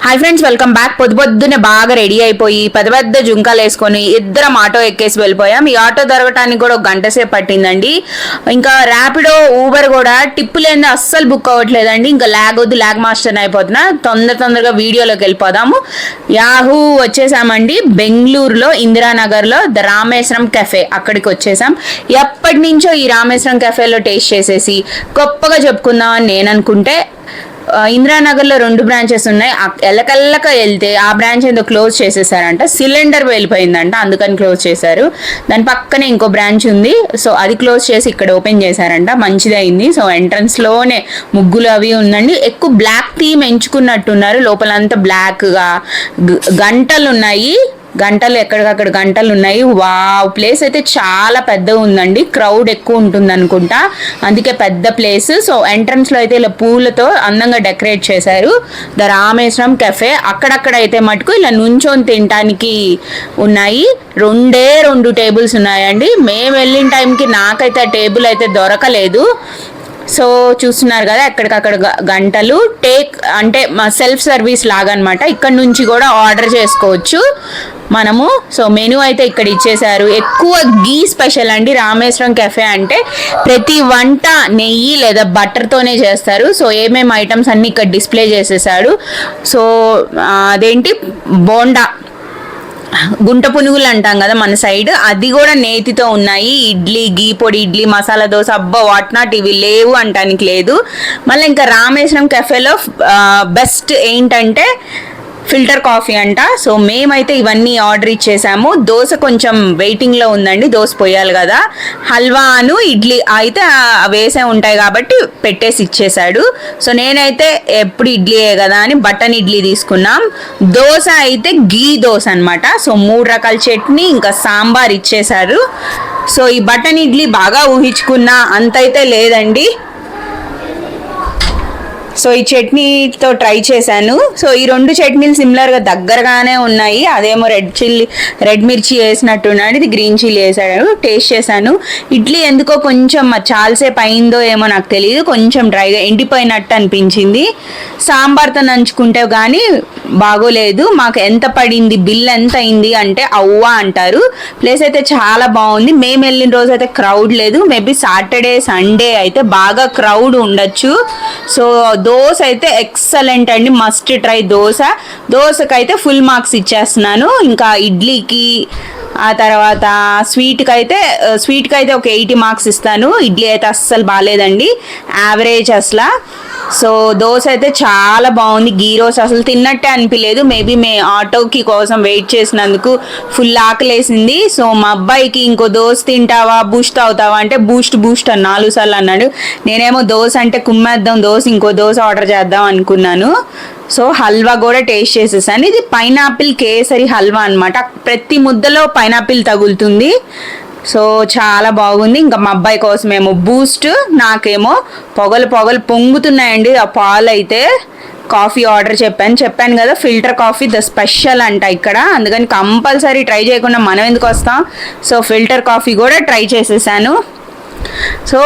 Hi friends, welcome back. పొద్దున్నే బాగా ready అయిపోయి పెద్ద జుంకాలు వేసుకొని ఇద్దరం ఆటో ఎక్కేసి వెళ్ళిపోయాం. ఈ ఆటో దొరకటానికి కూడా ఒక గంట సేపు పట్టిందండి. ఇంకా ర్యాపిడో, ఊబర్ కూడా టిప్పు లేని అస్సలు బుక్ అవ్వట్లేదండి. ఇంకా ల్యాగ్ మాస్టర్ అయిపోతున్నా. తొందరగా వీడియోలోకి వెళ్ళిపోదాము. యాహూ వచ్చేసామండి. బెంగళూరులో ఇందిరానగర్లో ద రామేశ్వరం కెఫే అక్కడికి వచ్చేసాం. ఎప్పటి నుంచో ఈ రామేశ్వరం కెఫేలో టేస్ట్ చేసేసి గొప్పగా చెప్పుకుందామని నేను అనుకుంటే ఇందిరానగర్లో 2 బ్రాంచెస్ ఉన్నాయి. ఎల్లకల్లక వెళ్తే ఆ బ్రాంచ్ ఏదో క్లోజ్ చేసేసారంట. సిలిండర్ వెళ్ళిపోయిందంట, అందుకని క్లోజ్ చేశారు. దాని పక్కనే ఇంకో బ్రాంచ్ ఉంది. సో అది క్లోజ్ చేసి ఇక్కడ ఓపెన్ చేశారంట. మంచిదైంది. సో ఎంట్రన్స్ లోనే ముగ్గులు అవి ఉందండి. ఎక్కువ బ్లాక్ థీమ్ ఎంచుకున్నట్టున్నారు. లోపలంతా బ్లాక్గా గంటలు ఉన్నాయి. ఎక్కడికక్కడ గంటలు ఉన్నాయి. వావ్, ప్లేస్ అయితే చాలా పెద్దగా ఉందండి. క్రౌడ్ ఎక్కువ ఉంటుంది అనుకుంటా, అందుకే పెద్ద ప్లేస్. సో ఎంట్రన్స్ లో అయితే ఇలా పూలతో అందంగా డెకరేట్ చేశారు. The Rameswaram cafe. అక్కడక్కడ అయితే మటుకు ఇలా నుంచొని తినడానికి ఉన్నాయి. 2 టేబుల్స్ ఉన్నాయండి. మేము వెళ్ళిన టైంకి నాకైతే ఆ టేబుల్ అయితే దొరకలేదు. సో చూస్తున్నారు కదా, ఎక్కడికక్కడ గంటలు అంటే సెల్ఫ్ సర్వీస్ లాగా అనమాట. ఇక్కడ నుంచి కూడా ఆర్డర్ చేసుకోవచ్చు మనము. సో మెనూ అయితే ఇక్కడ ఇచ్చేసారు. ఎక్కువ గీ స్పెషల్ అండి రామేశ్వరం కెఫే అంటే. ప్రతి వంట నెయ్యి లేదా బటర్తోనే చేస్తారు. సో ఏమేమి ఐటమ్స్ అన్ని ఇక్కడ డిస్ప్లే చేసేసాడు. సో అదేంటి బోండా, గుంట పునుగులు అంటాం కదా మన సైడ్, అది కూడా నేతితో ఉన్నాయి. ఇడ్లీ, గీ పొడి ఇడ్లీ, మసాలా దోశ, అబ్బా వాట్ నాట్, ఇవి లేవు అంటానికి లేదు. మళ్ళీ ఇంకా రామేశ్వరం కెఫేలో బెస్ట్ ఏంటంటే ఫిల్టర్ కాఫీ అంట. సో మేమైతే ఇవన్నీ ఆర్డర్ ఇచ్చేసాము. దోశ కొంచెం వెయిటింగ్లో ఉందండి, దోశ పోయాలి కదా. హల్వాను ఇడ్లీ అయితే వేసే ఉంటాయి కాబట్టి పెట్టేసి ఇచ్చేసాడు. సో నేనైతే ఎప్పుడు ఇడ్లీయే కదా అని బటన్ ఇడ్లీ తీసుకున్నాం. దోశ అయితే గీ దోశ అనమాట. సో 3 రకాల చట్నీ ఇంకా సాంబార్ ఇచ్చేసారు. సో ఈ బటన్ ఇడ్లీ బాగా ఊహించుకున్నా అంతైతే లేదండి. సో ఈ చట్నీతో ట్రై చేశాను. సో ఈ 2 చట్నీలు సిమిలర్గా దగ్గరగానే ఉన్నాయి. అదేమో రెడ్ మిర్చి వేసినట్టున్నాడు, ఇది గ్రీన్ చిల్లీ వేసాడు. టేస్ట్ చేశాను. ఇడ్లీ ఎందుకో కొంచెం చాలాసేపు అయిందో ఏమో నాకు తెలియదు, కొంచెం డ్రైగా ఎండిపోయినట్టు అనిపించింది. సాంబార్తో నంచుకుంటే కానీ బాగోలేదు. మాకు ఎంత పడింది, బిల్ ఎంత అయింది అంటే అవ్వా అంటారు. ప్లేస్ అయితే చాలా బాగుంది. మేము వెళ్ళిన రోజు అయితే క్రౌడ్ లేదు. మేబీ సాటర్డే సండే అయితే బాగా క్రౌడ్ ఉండొచ్చు. సో దోశ అయితే ఎక్సలెంట్ అండి, మస్ట్ ట్రై. దోశకైతే ఫుల్ మార్క్స్ ఇచ్చేస్తున్నాను. ఇంకా ఇడ్లీకి, ఆ తర్వాత స్వీట్కి అయితే ఒక 80 మార్క్స్ ఇస్తాను. ఇడ్లీ అయితే అస్సలు బాగాలేదండి, యావరేజ్ అసలు. సో దోశ అయితే చాలా బాగుంది. గీ రోస్ అసలు తిన్నట్టే అనిపించలేదు. మేబీ ఆటోకి కోసం వెయిట్ చేసినందుకు ఫుల్ ఆకలేసింది. సో మా అబ్బాయికి ఇంకో దోశ తింటావా, బూస్ట్ అవుతావా అంటే బూస్ట్ అని 4 సార్లు అన్నాడు. నేనేమో దోశ అంటే కుమ్మేద్దాం, ఇంకో దోశ ఆర్డర్ చేద్దాం అనుకున్నాను. సో హల్వా కూడా టేస్ట్ చేసేసాను. ఇది పైనాపిల్ కేసరి హల్వా అనమాట. ప్రతి ముద్దలో పైనాపిల్ తగులుతుంది. సో చాలా బాగుంది. ఇంకా మా అబ్బాయి కోసమేమో బూస్ట్, నాకేమో పొగలు పొంగుతున్నాయండి ఆ పాలు అయితే. కాఫీ ఆర్డర్ చెప్పాను కదా, ఫిల్టర్ కాఫీ ద స్పెషల్ అంట ఇక్కడ, అందుకని కంపల్సరీ ట్రై చేయకుండా మనం ఎందుకు వస్తాం. సో ఫిల్టర్ కాఫీ కూడా ట్రై చేసేసాను. సో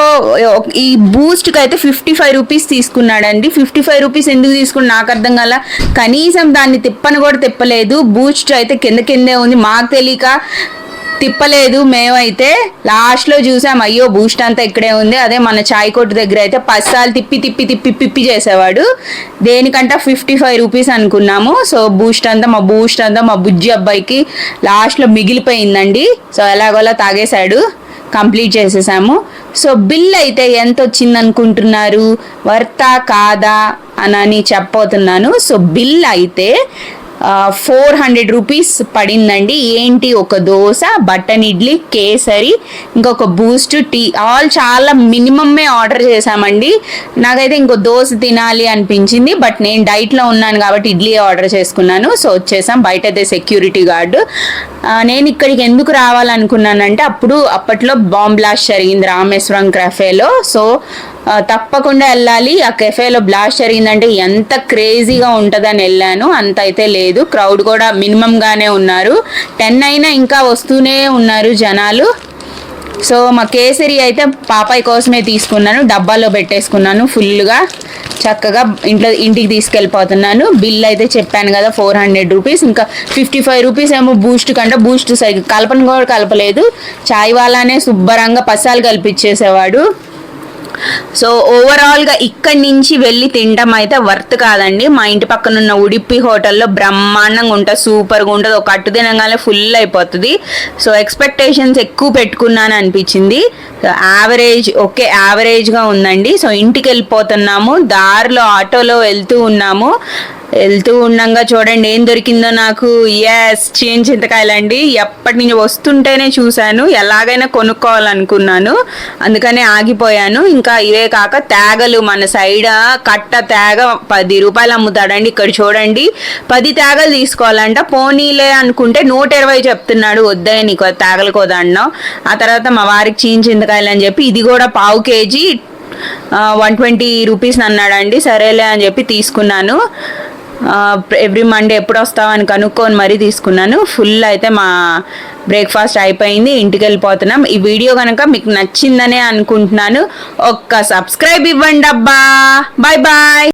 ఈ బూస్ట్కి అయితే 55 రూపీస్ తీసుకున్నాడండి. 55 రూపీస్ ఎందుకు తీసుకుని నాకు అర్థం కాల. కనీసం దాన్ని తిప్పని కూడా తిప్పలేదు. బూస్ట్ అయితే కిందే ఉంది, మాకు తెలియక తిప్పలేదు. మేమైతే లాస్ట్లో చూసాం, అయ్యో బూస్ట్ అంతా ఇక్కడే ఉంది. అదే మన చాయ్ కొట్టు దగ్గర అయితే 10 సార్లు తిప్పి చేసేవాడు. దేనికంటే 55 రూపీస్ అనుకున్నాము. సో బూస్ట్ అంతా మా బుజ్జి అబ్బాయికి లాస్ట్లో మిగిలిపోయిందండి. సో ఎలాగోలా తాగేశాడు, కంప్లీట్ చేసేసాము. సో బిల్ అయితే ఎంత వచ్చింది అనుకుంటున్నారు? వర్తా కాదా అని చెప్పబోతున్నాను. సో బిల్ అయితే 400 రూపీస్ పడిందండి. ఏంటి, ఒక దోశ, బటన్ ఇడ్లీ, కేసరి, ఇంకొక బూస్ట్, టీ, ఆల్ చాలా మినిమమే ఆర్డర్ చేసామండి. నాకైతే ఇంకో దోశ తినాలి అనిపించింది, బట్ నేను డైట్లో ఉన్నాను కాబట్టి ఇడ్లీ ఆర్డర్ చేసుకున్నాను. సో వచ్చేసాం. బయట అయితే సెక్యూరిటీ గార్డు. నేను ఇక్కడికి ఎందుకు రావాలనుకున్నానంటే అప్పట్లో బాంబ్ బ్లాస్ట్ జరిగింది రామేశ్వరం కెఫేలో. సో తప్పకుండా వెళ్ళాలి. ఆ కెఫేలో బ్లాస్ట్ జరిగిందంటే ఎంత క్రేజీగా ఉంటుందని వెళ్ళాను. అంత అయితే లేదు, క్రౌడ్ కూడా మినిమంగానే ఉన్నారు. 10 అయినా ఇంకా వస్తూనే ఉన్నారు జనాలు. సో మా కేసరి అయితే పాపాయ్ కోసమే తీసుకున్నాను, డబ్బాలో పెట్టేసుకున్నాను ఫుల్గా, చక్కగా ఇంటికి తీసుకెళ్ళిపోతున్నాను. బిల్ అయితే చెప్పాను కదా 400 రూపీస్, ఇంకా 55 రూపీస్ ఏమో బూస్ట్ కంటే, బూస్ట్ సరిగ్గా కలపను కూడా కలపలేదు, చాయ్ వాళ్ళనే శుభ్రంగా పసాలు కల్పించేసేవాడు. సో ఓవరాల్గా ఇక్కడి నుంచి వెళ్ళి తినడం అయితే వర్త్ కాదండి. మా ఇంటి పక్కన ఉన్న ఉడిపి హోటల్లో బ్రహ్మాండంగా ఉంటుంది, సూపర్గా ఉంటుంది. ఒక అట్టు తినగానే ఫుల్ అయిపోతుంది. సో ఎక్స్పెక్టేషన్స్ ఎక్కువ పెట్టుకున్నాను అనిపించింది. యావరేజ్ ఓకే, యావరేజ్గా ఉందండి. సో ఇంటికి వెళ్ళిపోతున్నాము, దారిలో ఆటోలో వెళ్తూ ఉండగా చూడండి ఏం దొరికిందో నాకు. ఎస్, చింతకాయలండి. ఎప్పటి నుంచి వస్తుంటేనే చూశాను, ఎలాగైనా కొనుక్కోవాలనుకున్నాను, అందుకనే ఆగిపోయాను. ఇంకా ఇవే కాక తేగలు, మన సైడ్ కట్ట తేగ 10 రూపాయలు అమ్ముతాడండి. ఇక్కడ చూడండి 10 తేగలు తీసుకోవాలంట. పోనీలే అనుకుంటే 120 చెప్తున్నాడు. వద్దే నీకు తేగలు కోదన్నాం. ఆ తర్వాత మా వారికి చింతకాయలు అని చెప్పి ఇది కూడా పావు కేజీ 120 రూపీస్ అన్నాడండి. సరేలే అని చెప్పి తీసుకున్నాను. ఎవ్రీ మండే ఎప్పుడు వస్తావని కనుక్కొని మరీ తీసుకున్నాను. ఫుల్ అయితే మా బ్రేక్ఫాస్ట్ అయిపోయింది, ఇంటికి వెళ్ళిపోతున్నాం. ఈ వీడియో కనుక మీకు నచ్చిందనే అనుకుంటున్నాను. ఒక్క సబ్స్క్రైబ్ ఇవ్వండి అబ్బా. Bye bye.